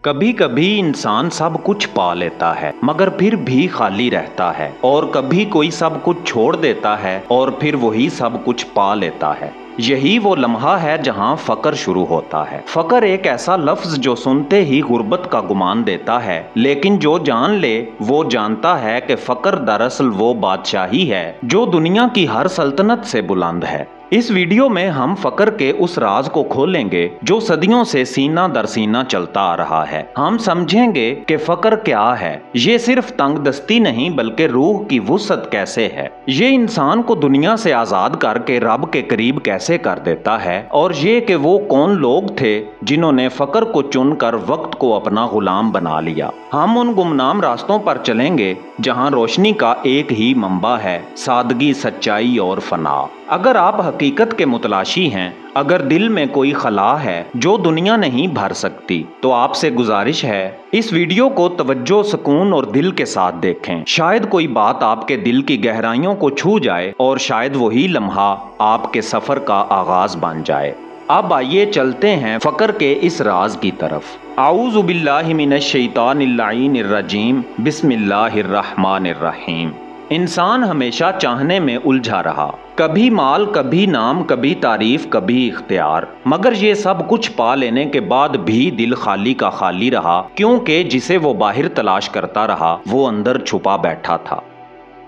कभी कभी इंसान सब कुछ पा लेता है मगर फिर भी खाली रहता है, और कभी कोई सब कुछ छोड़ देता है और फिर वही सब कुछ पा लेता है। यही वो लम्हा है जहां फकर शुरू होता है। फकर एक ऐसा लफ्ज जो सुनते ही गुर्बत का गुमान देता है, लेकिन जो जान ले वो जानता है कि फकर दरअसल वो बादशाही है जो दुनिया की हर सल्तनत से बुलंद है। इस वीडियो में हम फकर के उस राज को खोलेंगे जो सदियों से सीना दर सीना चलता आ रहा है। हम समझेंगे कि फकर क्या है, ये सिर्फ तंगदस्ती नहीं बल्कि रूह की वुसअत कैसे है, ये इंसान को दुनिया से आजाद करके रब के करीब कैसे कर देता है, और ये कि वो कौन लोग थे जिन्होंने फकर को चुनकर वक्त को अपना गुलाम बना लिया। हम उन गुमनाम रास्तों पर चलेंगे जहां रोशनी का एक ही मंबा है, सादगी, सच्चाई और फना। अगर आप हकीकत के मुतलाशी हैं, अगर दिल में कोई खला है जो दुनिया नहीं भर सकती, तो आपसे गुजारिश है इस वीडियो को तवज्जो, सुकून और दिल के साथ देखें। शायद कोई बात आपके दिल की गहराइयों को छू जाए और शायद वही लम्हा आपके सफर का आगाज बन जाए। अब आइए चलते हैं फकर के इस राज की तरफ। आऊज़ु बिल्लाहि मिनश शैतानिर लाइनिर रजीम, बिस्मिल्लाहिर्रहमानिर रहीम। इंसान हमेशा चाहने में उलझा रहा, कभी माल, कभी नाम, कभी तारीफ, कभी इख्तियार, मगर ये सब कुछ पा लेने के बाद भी दिल खाली का खाली रहा, क्योंकि जिसे वो बाहर तलाश करता रहा वो अंदर छुपा बैठा था।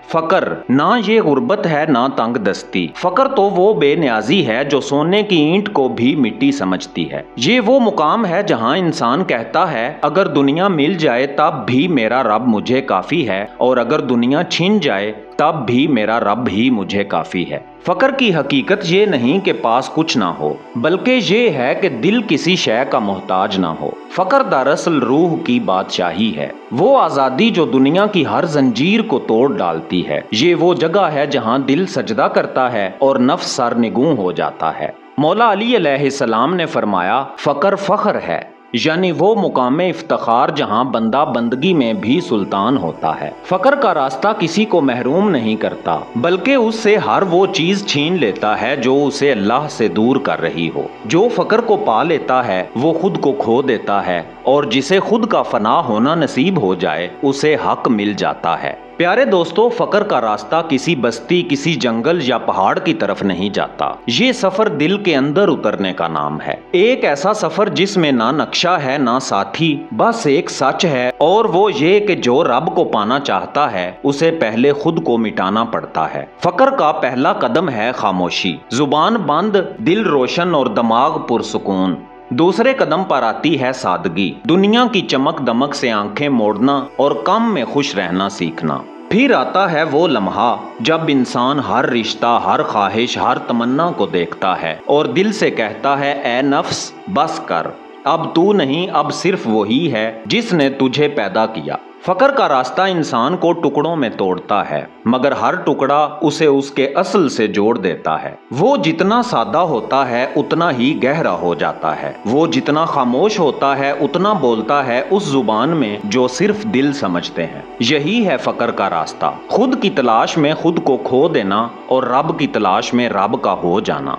फकर ना ये गुर्बत है ना तंग दस्ती, फकर तो वो बेनियाजी है जो सोने की ईंट को भी मिट्टी समझती है। ये वो मुकाम है जहां इंसान कहता है अगर दुनिया मिल जाए तब भी मेरा रब मुझे काफी है, और अगर दुनिया छिन जाए तब भी मेरा रब ही मुझे काफी है। फकर की हकीकत ये नहीं कि पास कुछ ना हो, बल्कि ये है कि दिल किसी शय का मोहताज ना हो। फकर दरअसल रूह की बादशाही है, वो आज़ादी जो दुनिया की हर जंजीर को तोड़ डालती है। ये वो जगह है जहां दिल सजदा करता है और नफ्स सरनिगूं हो जाता है। मौला अली अलैहिस्सलाम ने फरमाया, फकर फख्र है, यानी वो मुकाम इफ्तिखार जहां बंदा बंदगी में भी सुल्तान होता है। फकर का रास्ता किसी को महरूम नहीं करता, बल्कि उससे हर वो चीज छीन लेता है जो उसे अल्लाह से दूर कर रही हो। जो फकर को पा लेता है वो खुद को खो देता है, और जिसे खुद का फना होना नसीब हो जाए उसे हक मिल जाता है। प्यारे दोस्तों, फकर का रास्ता किसी बस्ती, किसी जंगल या पहाड़ की तरफ नहीं जाता। ये सफर दिल के अंदर उतरने का नाम है। एक ऐसा सफर जिसमें ना नक्शा है ना साथी, बस एक सच है, और वो ये कि जो रब को पाना चाहता है उसे पहले खुद को मिटाना पड़ता है। फकर का पहला कदम है खामोशी, जुबान बंद, दिल रोशन और दिमाग पुरसुकून। दूसरे कदम पर आती है सादगी, दुनिया की चमक दमक से आंखें मोड़ना और कम में खुश रहना सीखना। फिर आता है वो लम्हा जब इंसान हर रिश्ता, हर ख्वाहिश, हर तमन्ना को देखता है और दिल से कहता है, ए नफ्स बस कर, अब तू नहीं, अब सिर्फ वही है जिसने तुझे पैदा किया। फकर का रास्ता इंसान को टुकड़ों में तोड़ता है, मगर हर टुकड़ा उसे उसके असल से जोड़ देता है। वो जितना सादा होता है उतना ही गहरा हो जाता है, वो जितना खामोश होता है उतना बोलता है उस जुबान में जो सिर्फ दिल समझते हैं। यही है फकर का रास्ता, खुद की तलाश में खुद को खो देना और रब की तलाश में रब का हो जाना।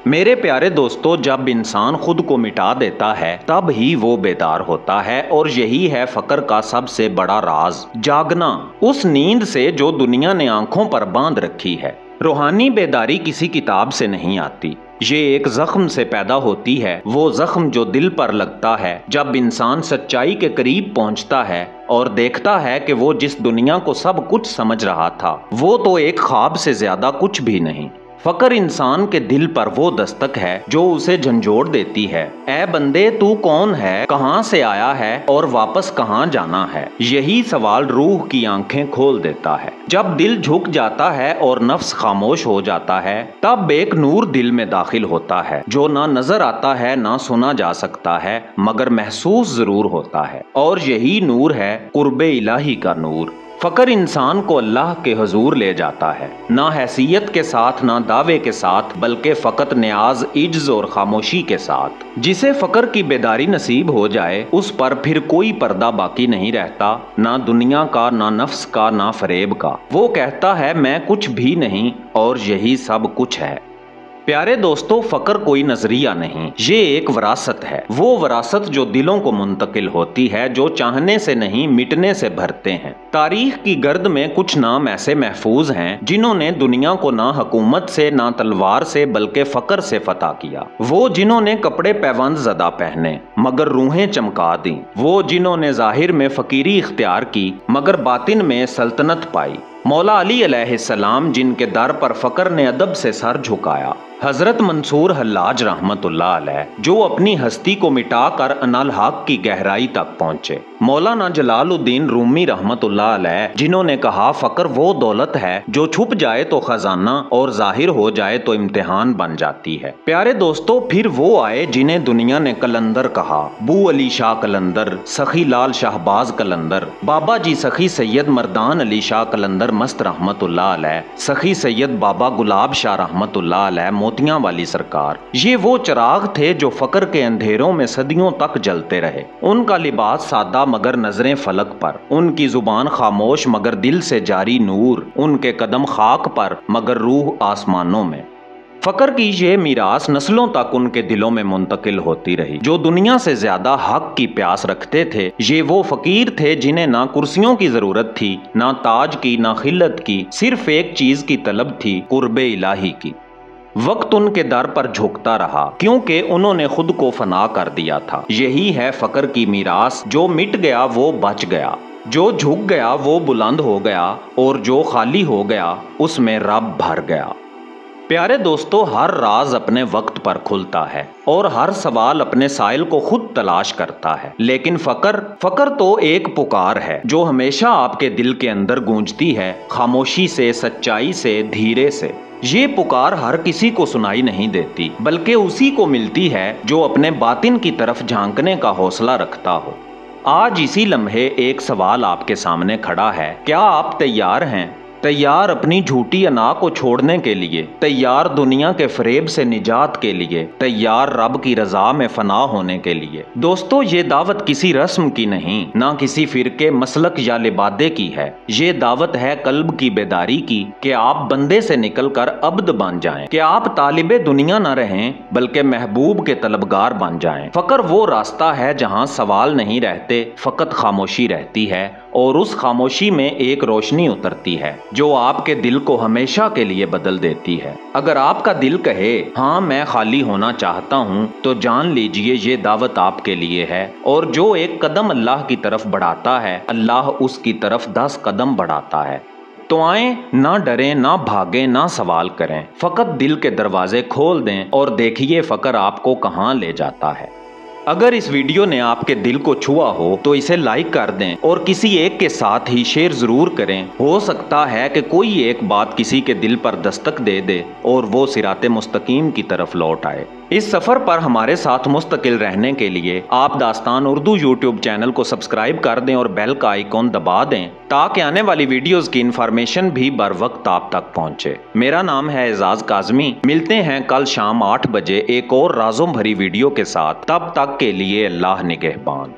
मेरे प्यारे दोस्तों, जब इंसान खुद को मिटा देता है तब ही वो बेदार होता है, और यही है फकर का सबसे बड़ा राज, जागना उस नींद से जो दुनिया ने आंखों पर बांध रखी है। रूहानी बेदारी किसी किताब से नहीं आती, ये एक जख्म से पैदा होती है, वो जख्म जो दिल पर लगता है जब इंसान सच्चाई के करीब पहुंचता है और देखता है कि वो जिस दुनिया को सब कुछ समझ रहा था वो तो एक ख्वाब से ज्यादा कुछ भी नहीं। फकर इंसान के दिल पर वो दस्तक है जो उसे झंझोड़ देती है, ए बंदे तू कौन है, कहाँ से आया है और वापस कहाँ जाना है। यही सवाल रूह की आंखें खोल देता है। जब दिल झुक जाता है और नफ्स खामोश हो जाता है तब एक नूर दिल में दाखिल होता है जो ना नजर आता है ना सुना जा सकता है, मगर महसूस जरूर होता है, और यही नूर है कुर्बे इलाही का नूर। फकर इंसान को अल्लाह के हुजूर ले जाता है, ना हैसियत के साथ ना दावे के साथ, बल्कि फकत न्याज, इज्ज और खामोशी के साथ। जिसे फकर की बेदारी नसीब हो जाए उस पर फिर कोई पर्दा बाकी नहीं रहता, ना दुनिया का, ना नफ्स का, ना फरेब का। वो कहता है मैं कुछ भी नहीं और यही सब कुछ है। प्यारे दोस्तों, फकर कोई नजरिया नहीं, ये एक विरासत है। वो विरासत जो दिलों को मुंतकिल होती है, जो चाहने से नहीं मिटने से भरते हैं। तारीख की गर्द में कुछ नाम ऐसे महफूज हैं जिन्होंने दुनिया को ना हुकूमत से ना तलवार से बल्कि फकर से फतह किया। वो जिन्होंने कपड़े पैबंद ज़दा पहने मगर रूहें चमका दी। वो जिन्होंने जाहिर में फकीरी इख्तियार की मगर बातिन में सल्तनत पाई। मौला अली अलैहिस्सलाम जिनके दर पर फकर ने अदब से सर झुकाया। हजरत मंसूर हल्लाज रहमतुल्लाह अलैह जो अपनी हस्ती को मिटाकर अनल हक की गहराई तक पहुंचे। मौलाना जलालुद्दीन रूमी रहमतुल्लाह अलैह जिन्होंने कहा फकर वो दौलत है जो छुप जाए तो खजाना और जाहिर हो जाए तो इम्तिहान बन जाती है। प्यारे दोस्तों, फिर वो आए जिन्हें दुनिया ने कलंदर कहा। बू अली शाह कलंदर, सखी लाल शाहबाज कलंदर, बाबा जी सखी सैयद मर्दान अली शाह कलंदर मस्त रहमतुल्लाह अलैह, सखी सैयद बाबा गुलाब शाह रहमतुल्लाह अलैह, मोतियां वाली सरकार। ये वो चिराग थे जो फकर के अंधेरों में सदियों तक जलते रहे। उनका लिबास सादा मगर नजरें फलक पर, उनकी जुबान खामोश मगर दिल से जारी नूर, उनके कदम खाक पर मगर रूह आसमानों में। फकर की ये मीरास नस्लों तक उनके दिलों में मुंतकिल होती रही। जो दुनिया से ज्यादा हक की प्यास रखते थे, ये वो फकीर थे जिन्हें ना कुर्सियों की जरूरत थी, ना ताज की, ना खिल्लत की, सिर्फ एक चीज की तलब थी, कुर्बे इलाही की। वक्त उनके दर पर झुकता रहा क्योंकि उन्होंने खुद को फना कर दिया था। यही है फकर की मीरास, जो मिट गया वो बच गया, जो झुक गया वो बुलंद हो गया और जो खाली हो गया उसमें रब भर गया। प्यारे दोस्तों, हर राज अपने वक्त पर खुलता है और हर सवाल अपने साइल को खुद तलाश करता है। लेकिन फकर तो एक पुकार है जो हमेशा आपके दिल के अंदर गूंजती है, खामोशी से, सच्चाई से, धीरे से। ये पुकार हर किसी को सुनाई नहीं देती, बल्कि उसी को मिलती है जो अपने बातिन की तरफ झांकने का हौसला रखता हो। आज इसी लम्हे एक सवाल आपके सामने खड़ा है। क्या आप तैयार हैं? तैयार अपनी झूठी अना को छोड़ने के लिए, तैयार दुनिया के फरेब से निजात के लिए, तैयार रब की रजा में फना होने के लिए। दोस्तों, ये दावत किसी रस्म की नहीं, ना किसी फिरके, मसलक या लिबादे की है। ये दावत है कल्ब की बेदारी की कि आप बंदे से निकलकर अब्द बन जाएं, कि आप तालिबे दुनिया न रहें बल्कि महबूब के तलबगार बन जाएं। फकर वो रास्ता है जहां सवाल नहीं रहते, फकत खामोशी रहती है और उस खामोशी में एक रोशनी उतरती है जो आपके दिल को हमेशा के लिए बदल देती है। अगर आपका दिल कहे हाँ मैं खाली होना चाहता हूँ, तो जान लीजिए ये दावत आपके लिए है। और जो एक कदम अल्लाह की तरफ बढ़ाता है, अल्लाह उसकी तरफ 10 कदम बढ़ाता है। तो आए, ना डरें, ना भागें, ना सवाल करें, फकत दिल के दरवाजे खोल दें और देखिए फकर आपको कहाँ ले जाता है। अगर इस वीडियो ने आपके दिल को छुआ हो तो इसे लाइक कर दें और किसी एक के साथ ही शेयर जरूर करें। हो सकता है कि कोई एक बात किसी के दिल पर दस्तक दे दे और वो सिराते मुस्तकीम की तरफ लौट आए। इस सफर पर हमारे साथ मुस्तकिल रहने के लिए आप दास्तान उर्दू यूट्यूब चैनल को सब्सक्राइब कर दें और बेल का आइकॉन दबा दें ताकि आने वाली वीडियोस की इन्फॉर्मेशन भी बर वक्त आप तक पहुंचे। मेरा नाम है एजाज काजमी। मिलते हैं कल शाम 8 बजे एक और राजों भरी वीडियो के साथ। तब तक के लिए अल्लाह निगहबान।